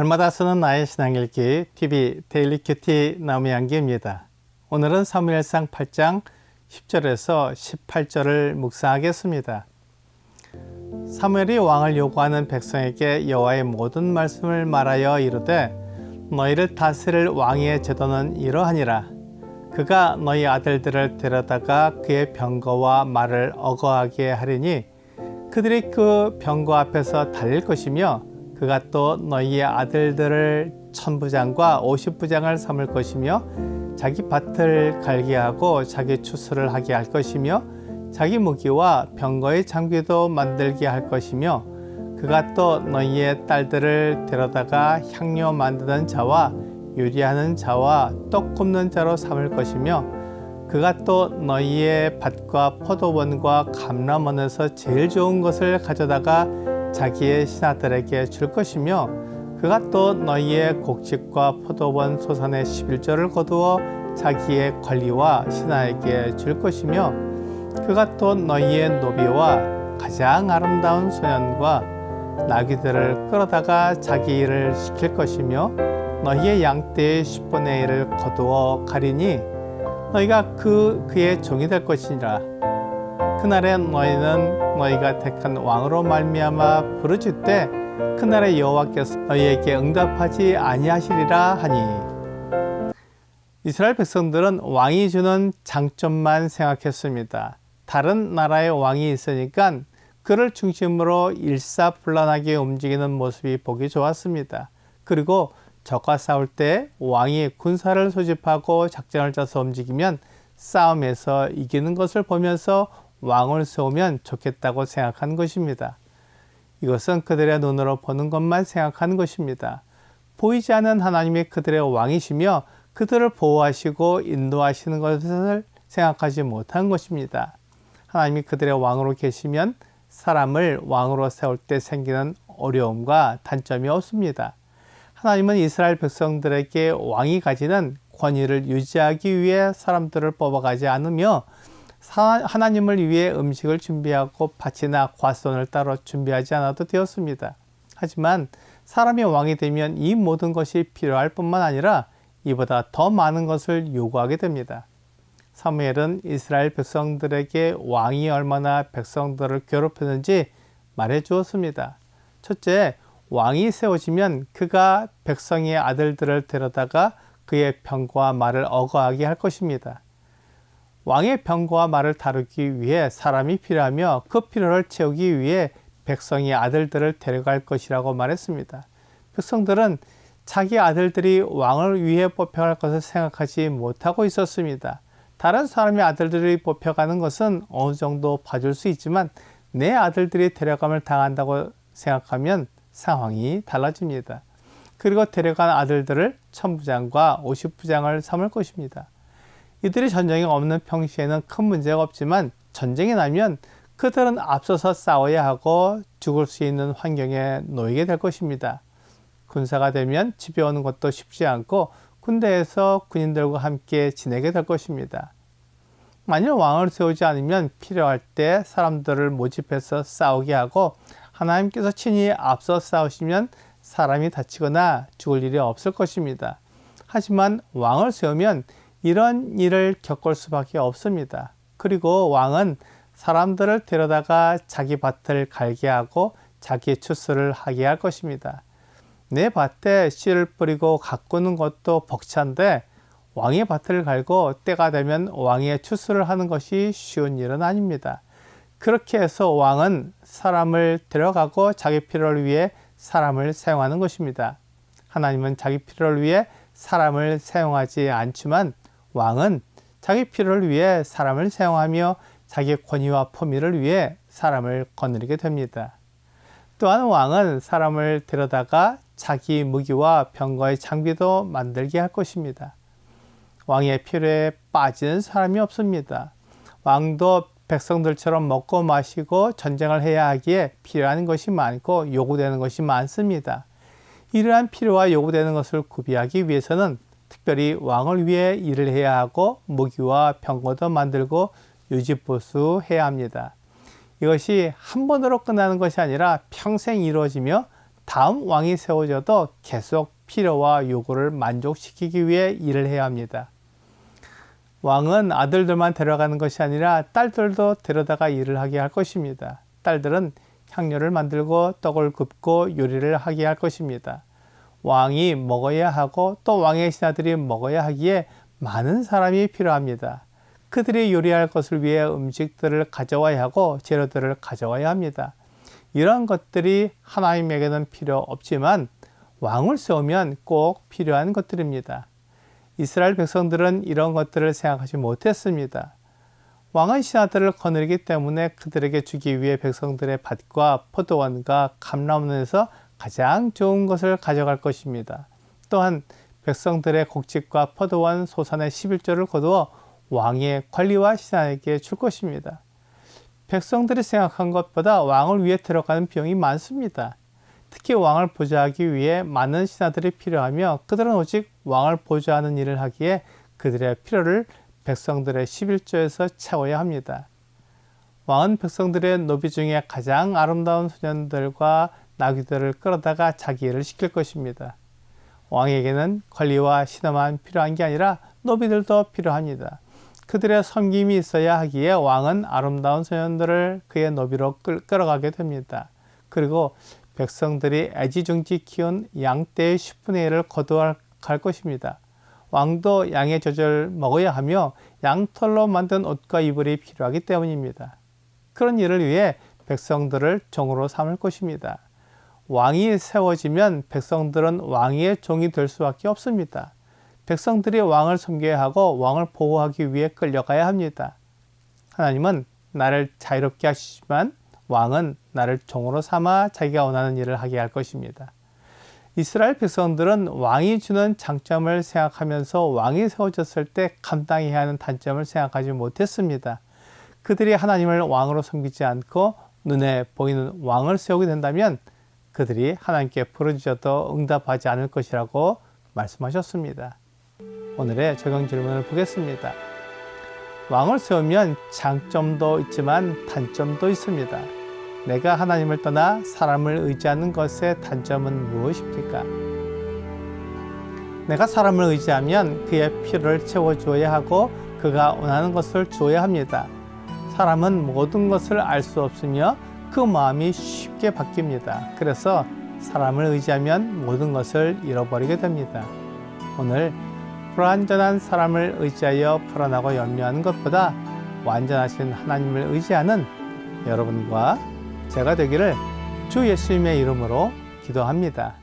날마다 쓰는 나의 신앙읽기 TV 데일리 큐티 나무양기입니다. 오늘은 사무엘상 8장 10절에서 18절을 묵상하겠습니다. 사무엘이 왕을 요구하는 백성에게 여호와의 모든 말씀을 말하여 이르되 너희를 다스릴 왕의 제도는 이러하니라. 그가 너희 아들들을 데려다가 그의 병거와 말을 어거하게 하리니 그들이 그 병거 앞에서 달릴 것이며 그가 또 너희의 아들들을 1000부장과 50부장을 삼을 것이며 자기 밭을 갈게 하고 자기 추수를 하게 할 것이며 자기 무기와 병거의 장비도 만들게 할 것이며 그가 또 너희의 딸들을 데려다가 향료 만드는 자와 요리하는 자와 떡 굽는 자로 삼을 것이며 그가 또 너희의 밭과 포도원과 감람원에서 제일 좋은 것을 가져다가 자기의 신하들에게 줄 것이며 그가 또 너희의 곡식과 포도원 소산의 11조를 거두어 자기의 관리와 신하에게 줄 것이며 그가 또 너희의 노비와 가장 아름다운 소년과 나귀들을 끌어다가 자기 일을 시킬 것이며 너희의 양떼의 10분의 1을 거두어 가리니 너희가 그의 종이 될 것이니라. 그날에 너희는 너희가 택한 왕으로 말미암아 부르짖 때 그날에 여호와께서 너희에게 응답하지 아니하시리라 하니. 이스라엘 백성들은 왕이 주는 장점만 생각했습니다. 다른 나라의 왕이 있으니까 그를 중심으로 일사불란하게 움직이는 모습이 보기 좋았습니다. 그리고 적과 싸울 때 왕이 군사를 소집하고 작전을 짜서 움직이면 싸움에서 이기는 것을 보면서 왕을 세우면 좋겠다고 생각한 것입니다. 이것은 그들의 눈으로 보는 것만 생각하는 것입니다. 보이지 않는 하나님이 그들의 왕이시며 그들을 보호하시고 인도하시는 것을 생각하지 못한 것입니다. 하나님이 그들의 왕으로 계시면 사람을 왕으로 세울 때 생기는 어려움과 단점이 없습니다. 하나님은 이스라엘 백성들에게 왕이 가지는 권위를 유지하기 위해 사람들을 뽑아가지 않으며 하나님을 위해 음식을 준비하고 밭이나 과수원을 따로 준비하지 않아도 되었습니다. 하지만 사람이 왕이 되면 이 모든 것이 필요할 뿐만 아니라 이보다 더 많은 것을 요구하게 됩니다. 사무엘은 이스라엘 백성들에게 왕이 얼마나 백성들을 괴롭히는지 말해 주었습니다. 첫째, 왕이 세워지면 그가 백성의 아들들을 데려다가 그의 병거와 말을 어거하게 할 것입니다. 왕의 병거와 말을 다루기 위해 사람이 필요하며 그 필요를 채우기 위해 백성의 아들들을 데려갈 것이라고 말했습니다. 백성들은 자기 아들들이 왕을 위해 뽑혀갈 것을 생각하지 못하고 있었습니다. 다른 사람의 아들들이 뽑혀가는 것은 어느 정도 봐줄 수 있지만 내 아들들이 데려감을 당한다고 생각하면 상황이 달라집니다. 그리고 데려간 아들들을 1000부장과 50부장을 삼을 것입니다. 이들이 전쟁이 없는 평시에는 큰 문제가 없지만 전쟁이 나면 그들은 앞서서 싸워야 하고 죽을 수 있는 환경에 놓이게 될 것입니다. 군사가 되면 집에 오는 것도 쉽지 않고 군대에서 군인들과 함께 지내게 될 것입니다. 만일 왕을 세우지 않으면 필요할 때 사람들을 모집해서 싸우게 하고 하나님께서 친히 앞서 싸우시면 사람이 다치거나 죽을 일이 없을 것입니다. 하지만 왕을 세우면 이런 일을 겪을 수밖에 없습니다. 그리고 왕은 사람들을 데려다가 자기 밭을 갈게 하고 자기 추수를 하게 할 것입니다. 내 밭에 씨를 뿌리고 가꾸는 것도 벅찬데 왕의 밭을 갈고 때가 되면 왕의 추수를 하는 것이 쉬운 일은 아닙니다. 그렇게 해서 왕은 사람을 데려가고 자기 필요를 위해 사람을 사용하는 것입니다. 하나님은 자기 필요를 위해 사람을 사용하지 않지만 왕은 자기 필요를 위해 사람을 사용하며 자기 권위와 품위를 위해 사람을 거느리게 됩니다. 또한 왕은 사람을 데려다가 자기 무기와 병거의 장비도 만들게 할 것입니다. 왕의 필요에 빠지는 사람이 없습니다. 왕도 백성들처럼 먹고 마시고 전쟁을 해야 하기에 필요한 것이 많고 요구되는 것이 많습니다. 이러한 필요와 요구되는 것을 구비하기 위해서는 특별히 왕을 위해 일을 해야 하고 무기와 병거도 만들고 유지보수해야 합니다. 이것이 한 번으로 끝나는 것이 아니라 평생 이루어지며 다음 왕이 세워져도 계속 필요와 요구를 만족시키기 위해 일을 해야 합니다. 왕은 아들들만 데려가는 것이 아니라 딸들도 데려다가 일을 하게 할 것입니다. 딸들은 향료를 만들고 떡을 굽고 요리를 하게 할 것입니다. 왕이 먹어야 하고 또 왕의 신하들이 먹어야 하기에 많은 사람이 필요합니다. 그들이 요리할 것을 위해 음식들을 가져와야 하고 재료들을 가져와야 합니다. 이런 것들이 하나님에게는 필요 없지만 왕을 세우면 꼭 필요한 것들입니다. 이스라엘 백성들은 이런 것들을 생각하지 못했습니다. 왕은 신하들을 거느리기 때문에 그들에게 주기 위해 백성들의 밭과 포도원과 감람원에서 가장 좋은 것을 가져갈 것입니다. 또한 백성들의 곡식과 포도원 소산의 11조를 거두어 왕의 관리와 신하에게 줄 것입니다. 백성들이 생각한 것보다 왕을 위해 들어가는 비용이 많습니다. 특히 왕을 보좌하기 위해 많은 신하들이 필요하며 그들은 오직 왕을 보좌하는 일을 하기에 그들의 필요를 백성들의 11조에서 채워야 합니다. 왕은 백성들의 노비 중에 가장 아름다운 소년들과 나귀들을 끌어다가 자기 일을 시킬 것입니다. 왕에게는 관리와 신하만 필요한 게 아니라 노비들도 필요합니다. 그들의 섬김이 있어야 하기에 왕은 아름다운 소년들을 그의 노비로 끌어가게 됩니다. 그리고 백성들이 애지중지 키운 양떼의 10분의 1을 거두어갈 것입니다. 왕도 양의 젖을 먹어야 하며 양털로 만든 옷과 이불이 필요하기 때문입니다. 그런 일을 위해 백성들을 종으로 삼을 것입니다. 왕이 세워지면 백성들은 왕의 종이 될 수밖에 없습니다. 백성들이 왕을 섬겨야 하고 왕을 보호하기 위해 끌려가야 합니다. 하나님은 나를 자유롭게 하시지만 왕은 나를 종으로 삼아 자기가 원하는 일을 하게 할 것입니다. 이스라엘 백성들은 왕이 주는 장점을 생각하면서 왕이 세워졌을 때 감당해야 하는 단점을 생각하지 못했습니다. 그들이 하나님을 왕으로 섬기지 않고 눈에 보이는 왕을 세우게 된다면 그들이 하나님께 부르짖어도 응답하지 않을 것이라고 말씀하셨습니다. 오늘의 적용 질문을 보겠습니다. 왕을 세우면 장점도 있지만 단점도 있습니다. 내가 하나님을 떠나 사람을 의지하는 것의 단점은 무엇입니까? 내가 사람을 의지하면 그의 필요를 채워주어야 하고 그가 원하는 것을 주어야 합니다. 사람은 모든 것을 알 수 없으며 그 마음이 쉽게 바뀝니다. 그래서 사람을 의지하면 모든 것을 잃어버리게 됩니다. 오늘 불완전한 사람을 의지하여 불안하고 염려하는 것보다 완전하신 하나님을 의지하는 여러분과 제가 되기를 주 예수님의 이름으로 기도합니다.